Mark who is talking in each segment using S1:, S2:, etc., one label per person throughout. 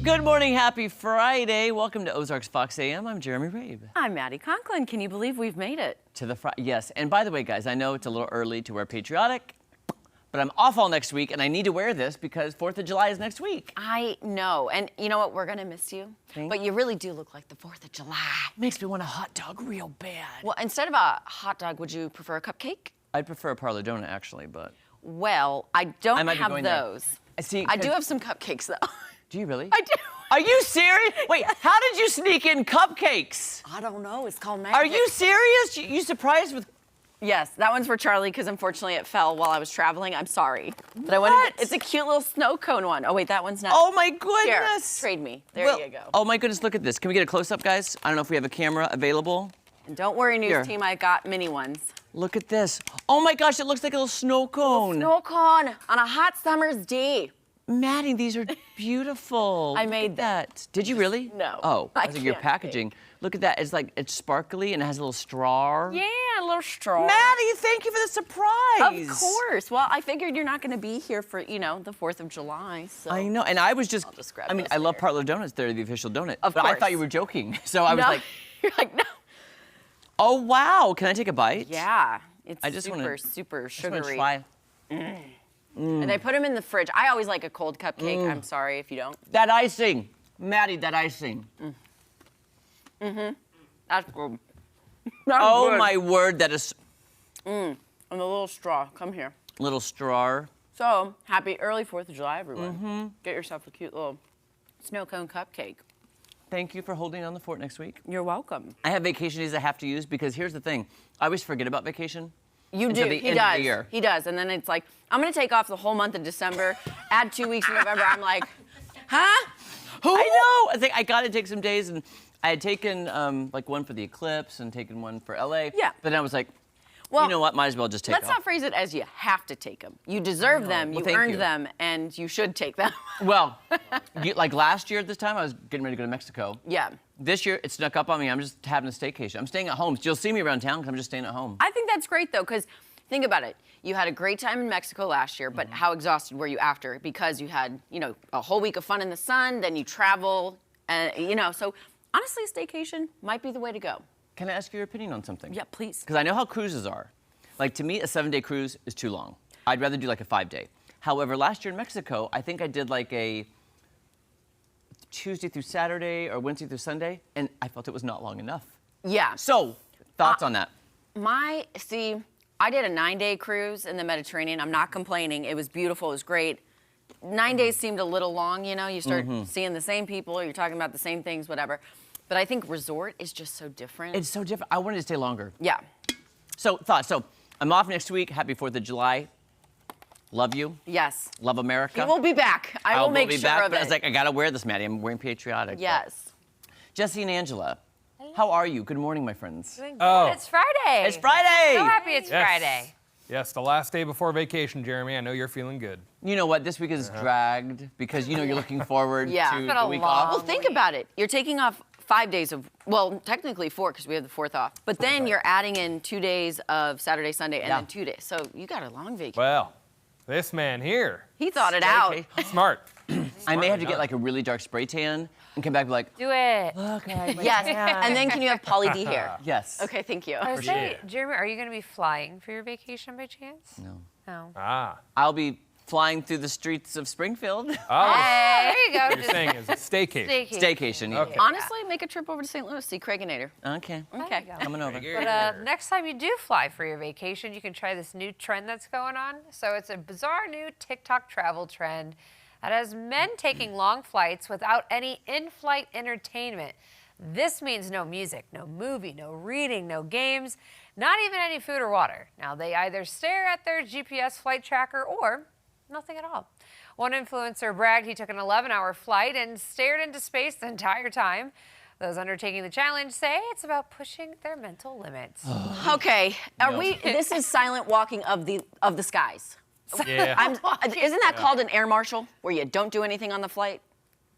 S1: Good morning, happy Friday. Welcome to Ozarks Fox AM. I'm Jeremy Rabe.
S2: I'm Maddie Conklin. Can you believe we've made it?
S1: To the yes, and by the way, guys, I know it's a little early to wear patriotic, but I'm off all next week, and I need to wear this because 4th of July is next week.
S2: I know, and you know what? We're gonna miss you, but you really do look like the 4th of July.
S1: Makes me want a hot dog real bad.
S2: Well, instead of a hot dog, would you prefer a cupcake?
S1: I'd prefer a parlor donut, actually, but...
S2: Well, I don't have those. I do have some cupcakes, though.
S1: Do you really?
S2: I do.
S1: Are you serious? Wait, how did you sneak in cupcakes?
S2: I don't know. It's called magic.
S1: Are you serious? You surprised with...
S2: Yes, that one's for Charlie because unfortunately it fell while I was traveling. I'm sorry. But I
S1: What?
S2: wanted it's a cute little snow cone one. Oh wait, that one's not.
S1: Oh my
S2: Here,
S1: goodness.
S2: trade me. There you go.
S1: Oh my goodness, look at this. Can we get a close-up, guys? I don't know if we have a camera available.
S2: And don't worry, news team, I got mini ones.
S1: Look at this. Oh my gosh, it looks like a little snow cone.
S2: Snow cone on a hot summer's day.
S1: Maddie, these are beautiful.
S2: I made
S1: that. Did you really?
S2: No,
S1: Oh,
S2: I
S1: I think your
S2: can't
S1: packaging. Look at that. It's sparkly and it has a little straw.
S2: Yeah, a little straw.
S1: Maddie, thank you for the surprise.
S2: Of course. Well, I figured you're not going to be here for, the 4th of July, so.
S1: I know, and I was just,
S2: I'll just grab
S1: I mean,
S2: those
S1: I love
S2: there.
S1: parlor donuts. They're the official donut.
S2: Of
S1: but I
S2: course.
S1: thought you were joking. So I was
S2: No.
S1: like,
S2: You're like, no.
S1: oh wow, can I take a bite?
S2: Yeah, it's
S1: I just
S2: super,
S1: wanna-
S2: super
S1: I just wanna
S2: sugary.
S1: try.
S2: And they put them in the fridge. I always like a cold cupcake. I'm sorry if you don't.
S1: That icing. Maddie, that icing.
S2: That's good. That's
S1: Oh
S2: good.
S1: my word, that is
S2: And the little straw. Come here.
S1: little straw.
S2: So, happy early 4th of July, everyone. Get yourself a cute little snow cone cupcake.
S1: Thank you for holding down the fort next week.
S2: You're welcome.
S1: I have vacation days I have to use because here's the thing. I always forget about vacation.
S2: You
S1: Until
S2: do.
S1: the
S2: He
S1: end of
S2: does.
S1: the year.
S2: He does. And then it's like, I'm going to take off the whole month of December, add 2 weeks in November. I'm like, huh? Who?
S1: I know. I think I got to take some days, and I had taken like one for the eclipse and taken one for LA.
S2: Yeah.
S1: But then I was like,
S2: Well,
S1: you know what? Might as well just take
S2: Let's
S1: off.
S2: not phrase it as you have to take them. You deserve them,
S1: Well,
S2: you
S1: thank
S2: earned
S1: you.
S2: them, and you should take them.
S1: Well, like last year at this time, I was getting ready to go to Mexico.
S2: Yeah.
S1: This year, it snuck up on me. I'm just having a staycation. I'm staying at home. You'll see me around town because I'm just staying at home.
S2: I think that's great, though, because think about it. You had a great time in Mexico last year, but how exhausted were you after? Because you had, a whole week of fun in the sun, then you travel, and, so honestly, a staycation might be the way to go.
S1: Can I ask your opinion on something?
S2: Yeah, please.
S1: Because I know how cruises are. Like, to me, a 7-day cruise is too long. I'd rather do like a 5-day. However, last year in Mexico, I think I did like a Tuesday through Saturday or Wednesday through Sunday, and I felt it was not long enough.
S2: Yeah.
S1: So, thoughts on that?
S2: I did a 9-day cruise in the Mediterranean. I'm not complaining. It was beautiful. It was great. 9 days seemed a little long, You start seeing the same people. You're talking about the same things, whatever. But I think resort is just so different.
S1: It's so different. I wanted to stay longer.
S2: Yeah.
S1: So, thoughts. So, I'm off next week. Happy 4th of July. Love you.
S2: Yes.
S1: Love America.
S2: He will be back. I will make
S1: be
S2: sure
S1: back,
S2: of
S1: but
S2: it.
S1: I was like, I gotta wear this, Maddie. I'm wearing patriotic.
S2: Yes.
S1: Jesse and Angela, how are you? Good morning, my friends.
S3: Doing good.
S4: Oh.
S3: It's Friday.
S1: It's Friday.
S3: So happy it's
S4: Yes.
S3: Friday.
S4: Yes, the last day before vacation, Jeremy. I know you're feeling good.
S1: You know what? This week is dragged because you're looking forward
S2: Yeah.
S1: to
S2: It's
S3: been
S1: the
S3: a
S1: week
S3: long-
S1: off.
S2: Well, think about it. You're taking off 5 days of, well, technically 4 because we have the 4th off. But then you're adding in 2 days of Saturday, Sunday, and
S1: Yeah.
S2: then 2 days. So you got a long vacation.
S4: Well, this man here,
S2: He thought it out.
S4: smart.
S1: I may have to get like a really dark spray tan and come back and be like,
S3: Do it.
S1: look, I like my
S2: Yes.
S1: tan.
S2: And then can you have Pauly D hair?
S1: Yes.
S2: Okay, thank you.
S3: I was
S4: sure.
S3: saying, Jeremy, are you going to be flying for your vacation by chance?
S1: No.
S3: No.
S4: Ah.
S1: I'll be flying through the streets of Springfield.
S4: Oh,
S3: Hey, there you go.
S4: you're saying it's a staycation.
S3: Staycation.
S1: Staycation. Yeah.
S4: Okay.
S2: Honestly, make a trip over to St. Louis, see Craiginator.
S1: Okay.
S2: Okay.
S3: go.
S1: Coming over.
S3: But next time you do fly for your vacation, you can try this new trend that's going on. So it's a bizarre new TikTok travel trend that has men taking long flights without any in-flight entertainment. This means no music, no movie, no reading, no games, not even any food or water. Now, they either stare at their GPS flight tracker or nothing at all. One influencer bragged he took an 11-hour flight and stared into space the entire time. Those undertaking the challenge say it's about pushing their mental limits.
S2: Okay, this is silent walking of the skies.
S4: Yeah.
S2: Isn't that called an air marshal, where you don't do anything on the flight?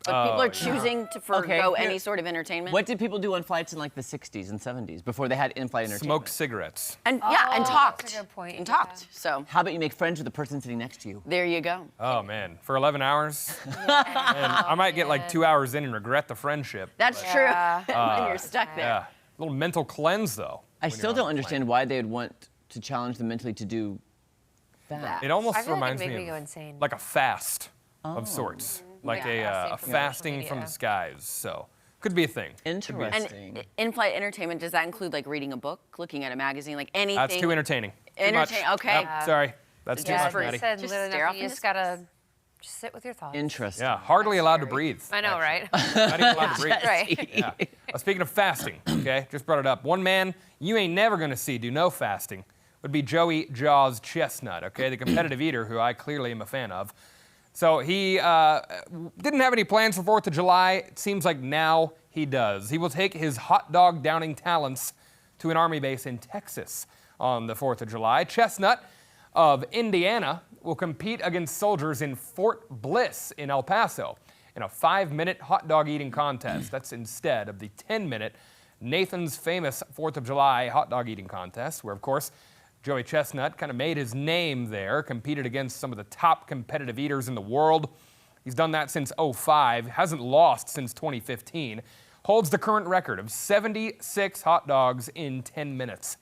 S2: But people are choosing to forego
S1: here-
S2: any sort of entertainment.
S1: What did people do on flights in like the 60s and 70s before they had in-flight entertainment?
S4: Smoked cigarettes.
S2: And and
S3: that's
S2: talked.
S3: a good point,
S2: And
S3: yeah.
S2: talked. So
S1: How about you make friends with the person sitting next to you?
S2: there you go.
S4: Oh man, for 11 hours, and I might get like 2 hours in and regret the friendship.
S2: That's true. When you're stuck there.
S4: Yeah, a little mental cleanse though.
S1: I
S4: when
S1: still
S4: you're on
S1: don't
S4: the
S1: understand why they would want to challenge them mentally to do that.
S2: That.
S4: plane. It almost
S3: I feel like
S4: reminds
S3: it'd
S4: me
S3: make me
S4: of
S3: go insane.
S4: like a fast of sorts, like
S3: Yeah,
S4: a
S3: fasting from
S4: fasting
S3: social
S4: from the
S3: media.
S4: skies. So could be a thing.
S1: Interesting.
S2: And in-flight entertainment, does that include like reading a book, looking at a magazine, like anything?
S4: That's too entertaining. Too much.
S2: Entertain- okay.
S4: Yep, sorry, that's too
S3: Yeah,
S4: much,
S3: as I
S4: Maddie.
S3: said,
S2: Just
S3: literally
S2: stare
S3: nothing.
S2: off
S3: You
S2: into
S3: just gotta just sit with your thoughts.
S1: Interesting.
S4: Yeah, hardly allowed to
S3: scary.
S4: breathe.
S3: I know, right?
S4: Not even allowed to breathe.
S3: Right.
S4: Yeah. Speaking of fasting, okay, just brought it up. One man you ain't never gonna see do no fasting would be Joey Jaws Chestnut, okay, the competitive eater who I clearly am a fan of. So he didn't have any plans for 4th of July. It seems like now he does. He will take his hot dog downing talents to an army base in Texas on the 4th of July. Chestnut of Indiana will compete against soldiers in Fort Bliss in El Paso in a 5-minute hot dog eating contest. That's instead of the 10-minute Nathan's famous 4th of July hot dog eating contest, where, of course, Joey Chestnut kind of made his name there, competed against some of the top competitive eaters in the world. He's done that since '05, hasn't lost since 2015, holds the current record of 76 hot dogs in 10 minutes.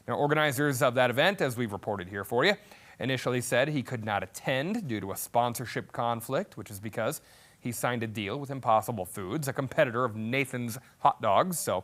S4: Now, organizers of that event, as we've reported here for you, initially said he could not attend due to a sponsorship conflict, which is because he signed a deal with Impossible Foods, a competitor of Nathan's Hot Dogs. So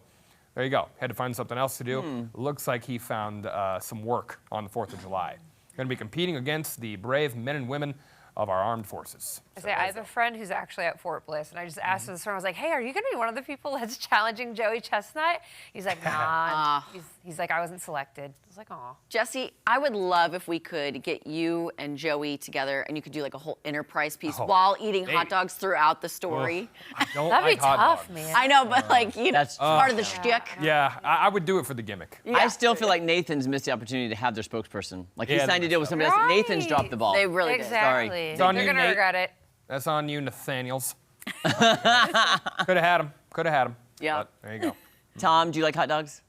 S4: there you go. Had to find something else to do. Looks like he found some work on the 4th of July. Going to be competing against the brave men and women of our armed forces.
S3: I have a friend who's actually at Fort Bliss, and I just asked this friend, I was like, hey, are you going to be one of the people that's challenging Joey Chestnut? He's like, nah. He's like, I wasn't selected. I was like, aw.
S2: Jesse, I would love if we could get you and Joey together and you could do like a whole enterprise piece while eating hot dogs throughout the story.
S4: I don't
S3: That'd
S4: like
S3: be
S4: hot
S3: tough,
S4: dogs.
S3: man.
S2: I know, but like, you know,
S1: That's
S2: it's part of the shtick.
S4: Yeah, I would do it for the gimmick.
S1: I still feel like Nathan's missed the opportunity to have their spokesperson. Like he
S4: Yeah,
S1: signed a
S4: they
S1: deal with somebody else. Nathan's dropped the ball.
S2: They really did.
S3: Exactly.
S1: Sorry.
S4: It's on
S3: They're
S4: you,
S3: going to
S4: Nate.
S3: regret it.
S4: That's on you, Nathaniels. Could have had him. Could have had him.
S2: Yeah.
S4: But there you go.
S1: Tom, do you like hot dogs?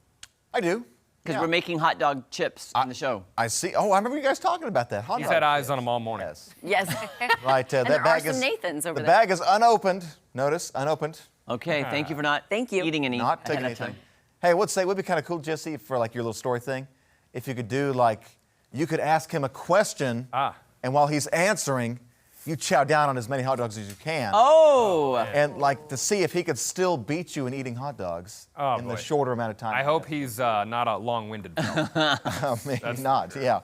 S5: I do.
S1: Because
S5: Yeah.
S1: we're making hot dog chips on the show.
S5: I see. Oh, I remember you guys talking about that. Hot
S4: He's
S5: dog
S4: had eyes
S5: chips.
S4: on him all morning.
S5: Yes.
S2: Yes.
S5: Right.
S2: And
S5: that
S2: there are
S5: bag
S2: some
S5: is
S2: Nathans over
S5: the
S2: there.
S5: bag is unopened. Notice, unopened.
S1: Okay, thank you for not
S2: Thank you.
S1: eating any
S5: Not
S1: ahead
S5: taking
S1: of
S5: anything.
S1: time.
S5: Hey, I would say it would be kind of cool, Jesse, for like your little story thing, if you could do like, you could ask him a question, and while he's answering, you chow down on as many hot dogs as you can.
S1: Oh!
S5: And like to see if he could still beat you in eating hot dogs
S4: Oh,
S5: in
S4: boy.
S5: the shorter amount of time.
S4: I hope he's not a long-winded fellow.
S5: Maybe not. Yeah.